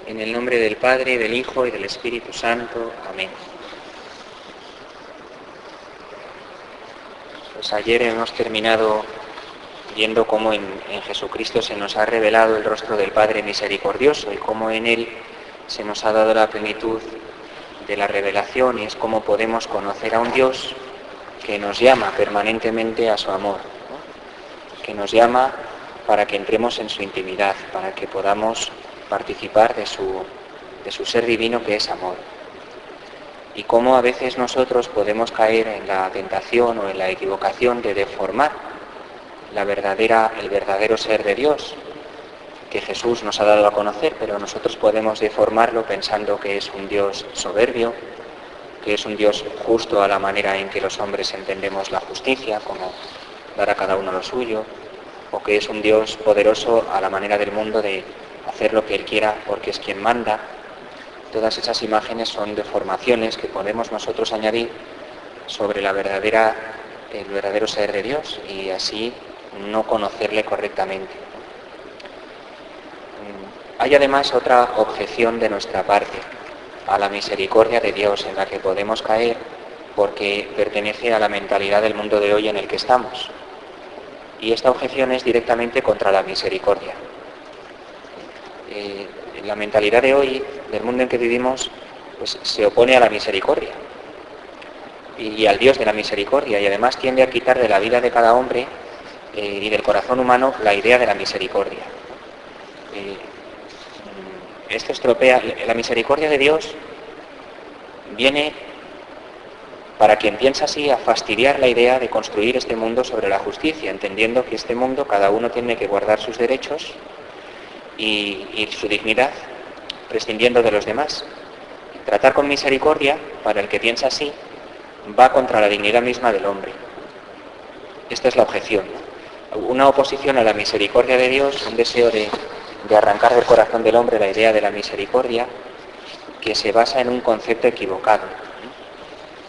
En el nombre del Padre, del Hijo y del Espíritu Santo. Amén. Pues ayer hemos terminado viendo cómo en Jesucristo se nos ha revelado el rostro del Padre misericordioso y cómo en Él se nos ha dado la plenitud de la revelación, y es cómo podemos conocer a un Dios que nos llama permanentemente a su amor, ¿no? Que nos llama para que entremos en su intimidad, para que podamos participar de su ser divino, que es amor. Y cómo a veces nosotros podemos caer en la tentación o en la equivocación de deformar el verdadero ser de Dios, que Jesús nos ha dado a conocer, pero nosotros podemos deformarlo pensando que es un Dios soberbio, que es un Dios justo a la manera en que los hombres entendemos la justicia, como dar a cada uno lo suyo, o que es un Dios poderoso a la manera del mundo de hacer lo que Él quiera porque es quien manda. Todas esas imágenes son deformaciones que podemos nosotros añadir sobre el verdadero ser de Dios y así no conocerle correctamente. Hay además otra objeción de nuestra parte a la misericordia de Dios, en la que podemos caer porque pertenece a la mentalidad del mundo de hoy en el que estamos. Y esta objeción es directamente contra la misericordia. La mentalidad de hoy, del mundo en que vivimos, pues se opone a la misericordia y al Dios de la misericordia, y además tiende a quitar de la vida de cada hombre y del corazón humano la idea de la misericordia. Esto estropea. La misericordia de Dios viene, para quien piensa así, a fastidiar la idea de construir este mundo sobre la justicia, entendiendo que este mundo cada uno tiene que guardar sus derechos y su dignidad, prescindiendo de los demás. Tratar con misericordia, para el que piensa así, va contra la dignidad misma del hombre. Esta es la objeción, ¿no? Una oposición a la misericordia de Dios, un deseo de arrancar del corazón del hombre la idea de la misericordia, que se basa en un concepto equivocado, ¿no?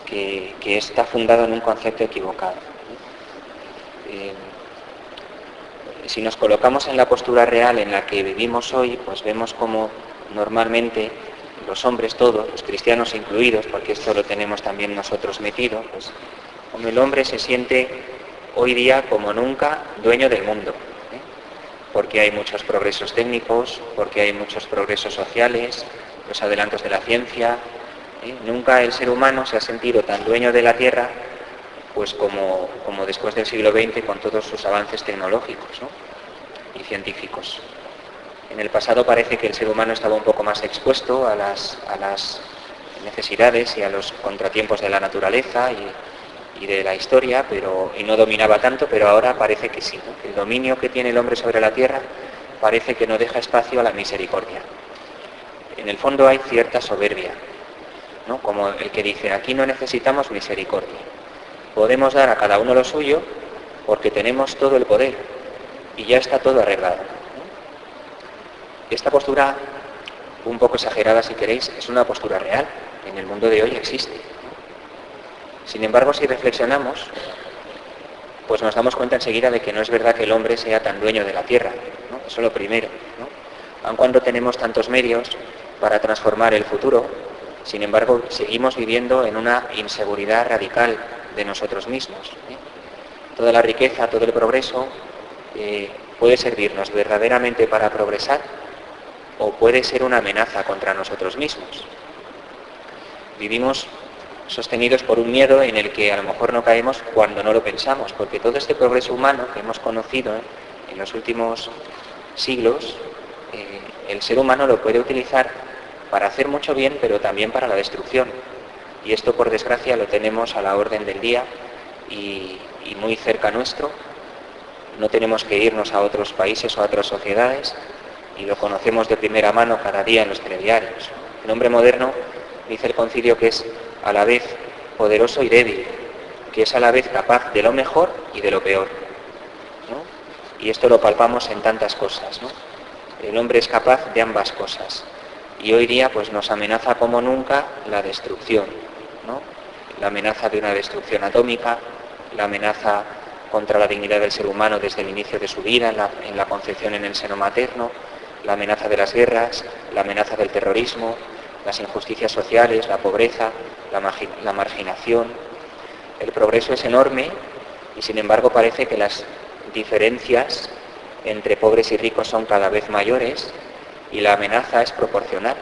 que está fundado en un concepto equivocado. Si nos colocamos en la postura real en la que vivimos hoy, pues vemos como normalmente los hombres todos, los cristianos incluidos, porque esto lo tenemos también nosotros metido, pues como el hombre se siente hoy día como nunca dueño del mundo, porque hay muchos progresos técnicos, porque hay muchos progresos sociales, los adelantos de la ciencia. Nunca el ser humano se ha sentido tan dueño de la tierra pues como después del siglo XX, con todos sus avances tecnológicos, ¿no? Y científicos. En el pasado parece que el ser humano estaba un poco más expuesto a las necesidades y a los contratiempos de la naturaleza y de la historia, y no dominaba tanto, pero ahora parece que sí, ¿no? El dominio que tiene el hombre sobre la tierra parece que no deja espacio a la misericordia. En el fondo hay cierta soberbia, ¿no? Como el que dice: aquí no necesitamos misericordia. Podemos dar a cada uno lo suyo porque tenemos todo el poder y ya está todo arreglado. Esta postura, un poco exagerada si queréis, es una postura real. En el mundo de hoy existe. Sin embargo, si reflexionamos, pues nos damos cuenta enseguida de que no es verdad que el hombre sea tan dueño de la tierra, ¿no? Eso es lo primero, ¿no? Aun cuando tenemos tantos medios para transformar el futuro, sin embargo, seguimos viviendo en una inseguridad radical de nosotros mismos. Toda la riqueza, todo el progreso puede servirnos verdaderamente para progresar o puede ser una amenaza contra nosotros mismos. Vivimos sostenidos por un miedo en el que a lo mejor no caemos cuando no lo pensamos, porque todo este progreso humano que hemos conocido en los últimos siglos, el ser humano lo puede utilizar para hacer mucho bien, pero también para la destrucción. Y esto, por desgracia, lo tenemos a la orden del día y muy cerca nuestro. No tenemos que irnos a otros países o a otras sociedades, y lo conocemos de primera mano cada día en los telediarios. El hombre moderno, dice el concilio, que es a la vez poderoso y débil, que es a la vez capaz de lo mejor y de lo peor, ¿no? Y esto lo palpamos en tantas cosas, ¿no? El hombre es capaz de ambas cosas. Y hoy día pues nos amenaza como nunca la destrucción, ¿no? La amenaza de una destrucción atómica, la amenaza contra la dignidad del ser humano desde el inicio de su vida, en la concepción en el seno materno, la amenaza de las guerras, la amenaza del terrorismo, las injusticias sociales, la pobreza, la marginación. El progreso es enorme y sin embargo parece que las diferencias entre pobres y ricos son cada vez mayores y la amenaza es proporcional.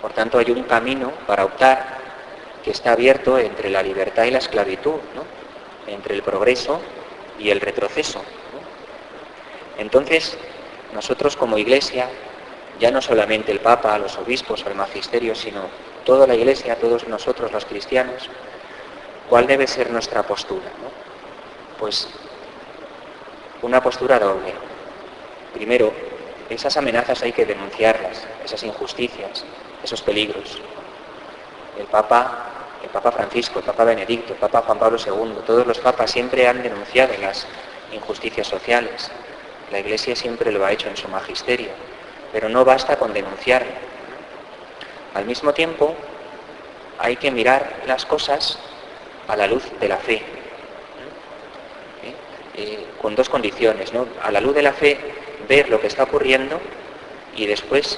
Por tanto, hay un camino para optar que está abierto entre la libertad y la esclavitud, ¿no? Entre el progreso y el retroceso, ¿no? Entonces, nosotros como Iglesia, ya no solamente el Papa, los obispos o el magisterio, sino toda la Iglesia, todos nosotros los cristianos, ¿cuál debe ser nuestra postura, ¿no? Pues una postura doble. Primero, esas amenazas hay que denunciarlas, esas injusticias, esos peligros. El Papa Francisco, el Papa Benedicto, el Papa Juan Pablo II, todos los papas siempre han denunciado las injusticias sociales. La Iglesia siempre lo ha hecho en su magisterio, pero no basta con denunciarlo. Al mismo tiempo, hay que mirar las cosas a la luz de la fe, con dos condiciones, ¿no? A la luz de la fe, ver lo que está ocurriendo y después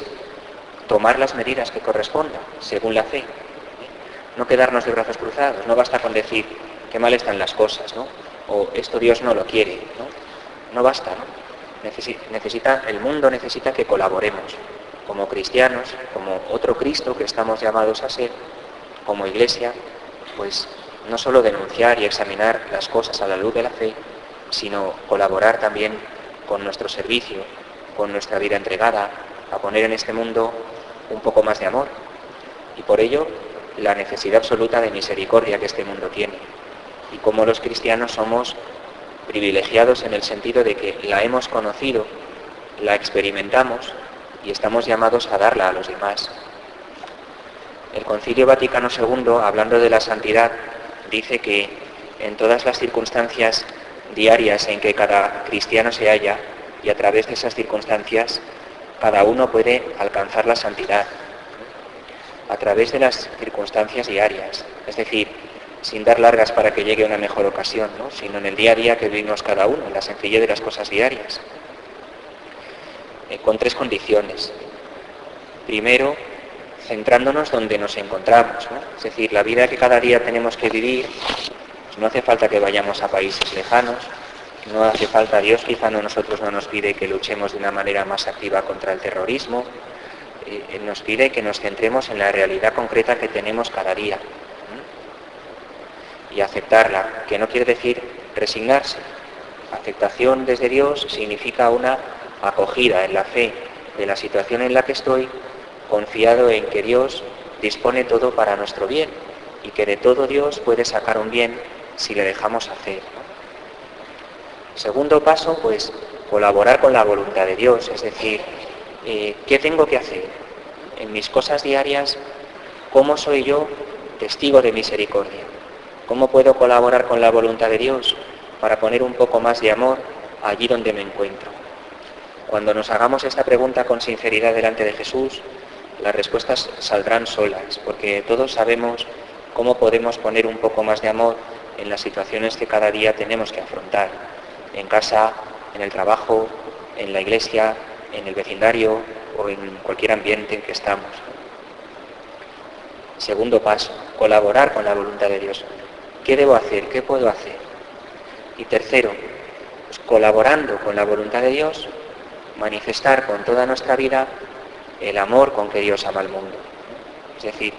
tomar las medidas que correspondan, según la fe. No quedarnos de brazos cruzados, no basta con decir qué mal están las cosas, ¿no? O esto Dios no lo quiere, ¿no? No basta, ¿no? El mundo necesita que colaboremos como cristianos, como otro Cristo que estamos llamados a ser, como Iglesia, pues no solo denunciar y examinar las cosas a la luz de la fe, sino colaborar también con nuestro servicio, con nuestra vida entregada, a poner en este mundo un poco más de amor. Y por ello, la necesidad absoluta de misericordia que este mundo tiene. Y como los cristianos somos privilegiados en el sentido de que la hemos conocido, la experimentamos y estamos llamados a darla a los demás. El Concilio Vaticano II, hablando de la santidad, dice que en todas las circunstancias diarias en que cada cristiano se halla y a través de esas circunstancias cada uno puede alcanzar la santidad a través de las circunstancias diarias, es decir, sin dar largas para que llegue una mejor ocasión, ¿no? Sino en el día a día que vivimos cada uno, en la sencillez de las cosas diarias, con tres condiciones. Primero, centrándonos donde nos encontramos, ¿no? Es decir, la vida que cada día tenemos que vivir, pues no hace falta que vayamos a países lejanos, no hace falta, Dios quizá nosotros no nos pide que luchemos de una manera más activa contra el terrorismo, Él nos pide que nos centremos en la realidad concreta que tenemos cada día, y aceptarla, que no quiere decir resignarse. Aceptación desde Dios significa una acogida en la fe de la situación en la que estoy, confiado en que Dios dispone todo para nuestro bien y que de todo Dios puede sacar un bien si le dejamos hacer, ¿no? Segundo paso, pues colaborar con la voluntad de Dios, es decir, ¿qué tengo que hacer? En mis cosas diarias, ¿cómo soy yo testigo de misericordia? ¿Cómo puedo colaborar con la voluntad de Dios para poner un poco más de amor allí donde me encuentro? Cuando nos hagamos esta pregunta con sinceridad delante de Jesús, las respuestas saldrán solas, porque todos sabemos cómo podemos poner un poco más de amor en las situaciones que cada día tenemos que afrontar, en casa, en el trabajo, en la iglesia, en el vecindario o en cualquier ambiente en que estamos. Segundo paso, colaborar con la voluntad de Dios. ¿Qué debo hacer? ¿Qué puedo hacer? Y tercero, pues colaborando con la voluntad de Dios, manifestar con toda nuestra vida el amor con que Dios ama al mundo. Es decir,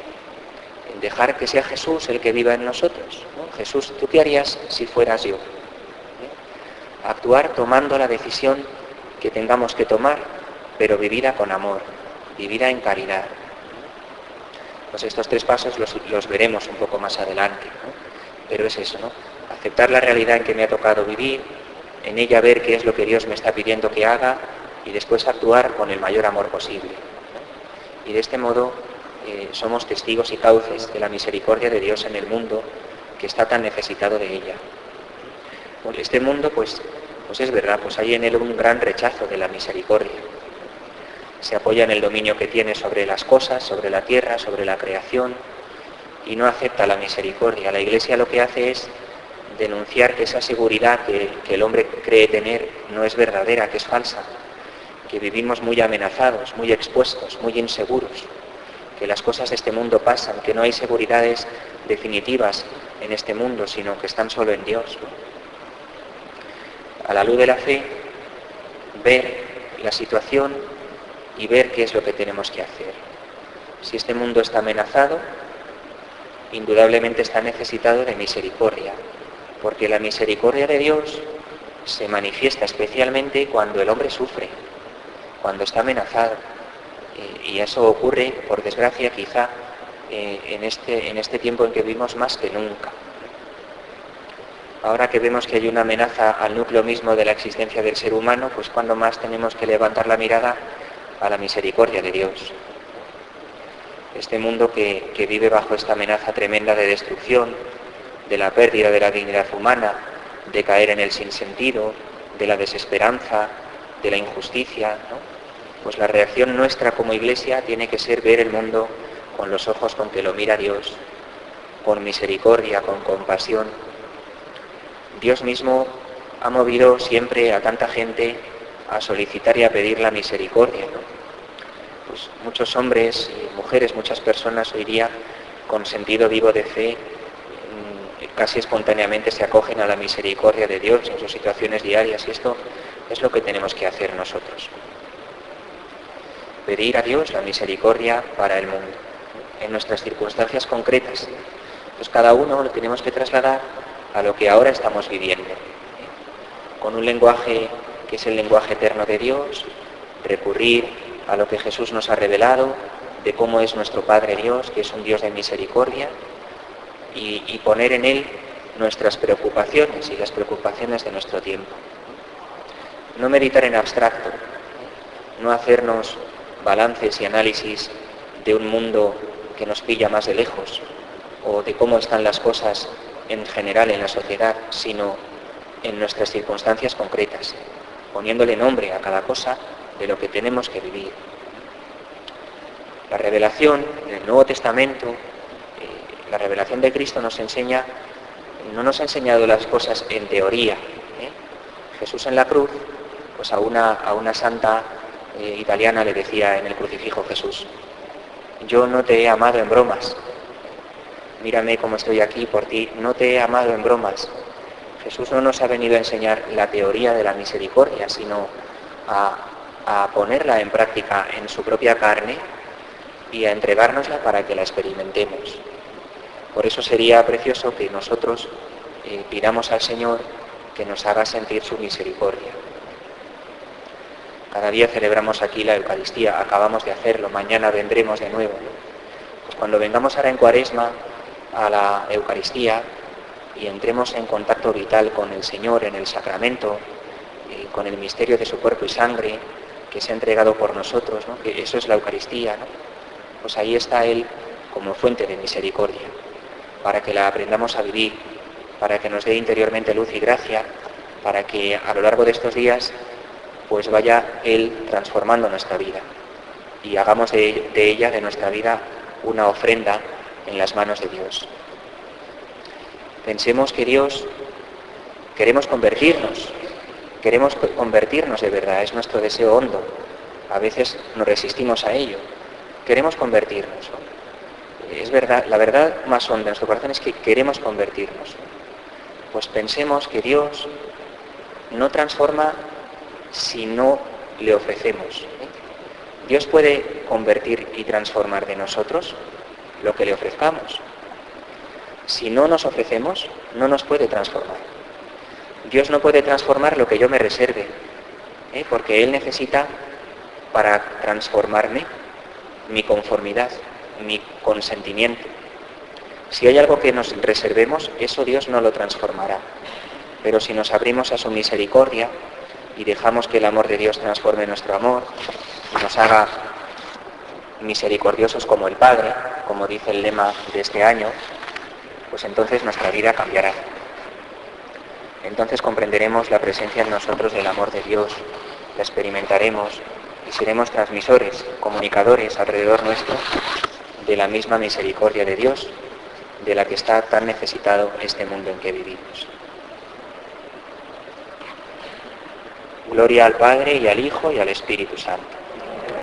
dejar que sea Jesús el que viva en nosotros, ¿no? Jesús, ¿tú qué harías si fueras yo? Actuar tomando la decisión que tengamos que tomar, pero vivida con amor, vivida en caridad. Pues estos tres pasos los veremos un poco más adelante, ¿no? Pero es eso, ¿no? Aceptar la realidad en que me ha tocado vivir, en ella ver qué es lo que Dios me está pidiendo que haga y después actuar con el mayor amor posible, ¿no? Y de este modo somos testigos y cauces de la misericordia de Dios en el mundo que está tan necesitado de ella. Bueno, este mundo, pues es verdad, pues hay en él un gran rechazo de la misericordia. Se apoya en el dominio que tiene sobre las cosas, sobre la tierra, sobre la creación, y no acepta la misericordia. La Iglesia lo que hace es denunciar que esa seguridad que el hombre cree tener no es verdadera, que es falsa, que vivimos muy amenazados, muy expuestos, muy inseguros, que las cosas de este mundo pasan, que no hay seguridades definitivas en este mundo, sino que están solo en Dios. A la luz de la fe, ver la situación y ver qué es lo que tenemos que hacer. Si este mundo está amenazado, indudablemente está necesitado de misericordia, porque la misericordia de Dios se manifiesta especialmente cuando el hombre sufre, cuando está amenazado. Y eso ocurre, por desgracia, quizá en este tiempo en que vivimos más que nunca. Ahora que vemos que hay una amenaza al núcleo mismo de la existencia del ser humano, pues cuando más tenemos que levantar la mirada a la misericordia de Dios. Este mundo que vive bajo esta amenaza tremenda de destrucción, de la pérdida de la dignidad humana, de caer en el sinsentido, de la desesperanza, de la injusticia, ¿no? Pues la reacción nuestra como Iglesia tiene que ser ver el mundo con los ojos con que lo mira Dios, con misericordia, con compasión. Dios mismo ha movido siempre a tanta gente a solicitar y a pedir la misericordia, ¿no? Pues muchos hombres y mujeres, muchas personas hoy día con sentido vivo de fe casi espontáneamente se acogen a la misericordia de Dios en sus situaciones diarias, y esto es lo que tenemos que hacer nosotros. Pedir a Dios la misericordia para el mundo, en nuestras circunstancias concretas. Pues cada uno lo tenemos que trasladar a lo que ahora estamos viviendo, con un lenguaje que es el lenguaje eterno de Dios, recurrir a lo que Jesús nos ha revelado, de cómo es nuestro Padre Dios, que es un Dios de misericordia, y poner en Él nuestras preocupaciones y las preocupaciones de nuestro tiempo. No meditar en abstracto, no hacernos balances y análisis de un mundo que nos pilla más de lejos o de cómo están las cosas en general en la sociedad, sino en nuestras circunstancias concretas, poniéndole nombre a cada cosa de lo que tenemos que vivir. La revelación en el Nuevo Testamento, la revelación de Cristo nos enseña, no nos ha enseñado las cosas en teoría. Jesús en la cruz, pues a una santa italiana le decía en el crucifijo Jesús: yo no te he amado en bromas, mírame cómo estoy aquí por ti, no te he amado en bromas. Jesús no nos ha venido a enseñar la teoría de la misericordia, sino a ponerla en práctica en su propia carne y a entregárnosla para que la experimentemos. Por eso sería precioso que nosotros pidamos al Señor que nos haga sentir su misericordia. Cada día celebramos aquí la Eucaristía, acabamos de hacerlo, mañana vendremos de nuevo. Pues cuando vengamos ahora en Cuaresma a la Eucaristía y entremos en contacto vital con el Señor en el sacramento, con el misterio de su cuerpo y sangre que se ha entregado por nosotros, ¿no? Que eso es la Eucaristía, ¿no? Pues ahí está Él como fuente de misericordia, para que la aprendamos a vivir, para que nos dé interiormente luz y gracia, para que a lo largo de estos días pues vaya Él transformando nuestra vida y hagamos de ella, de nuestra vida, una ofrenda en las manos de Dios. Pensemos que Dios, queremos convertirnos de verdad, es nuestro deseo hondo. A veces nos resistimos a ello. Queremos convertirnos, ¿no? Es verdad, la verdad más honda en nuestro corazón es que queremos convertirnos. Pues pensemos que Dios no transforma si no le ofrecemos. Dios puede convertir y transformar de nosotros lo que le ofrezcamos. Si no nos ofrecemos, no nos puede transformar. Dios no puede transformar lo que yo me reserve, porque Él necesita para transformarme mi conformidad, mi consentimiento. Si hay algo que nos reservemos, eso Dios no lo transformará. Pero si nos abrimos a su misericordia y dejamos que el amor de Dios transforme nuestro amor y nos haga misericordiosos como el Padre, como dice el lema de este año, pues entonces nuestra vida cambiará. Entonces comprenderemos la presencia en nosotros del amor de Dios, la experimentaremos y seremos transmisores, comunicadores alrededor nuestro de la misma misericordia de Dios, de la que está tan necesitado este mundo en que vivimos. Gloria al Padre y al Hijo y al Espíritu Santo.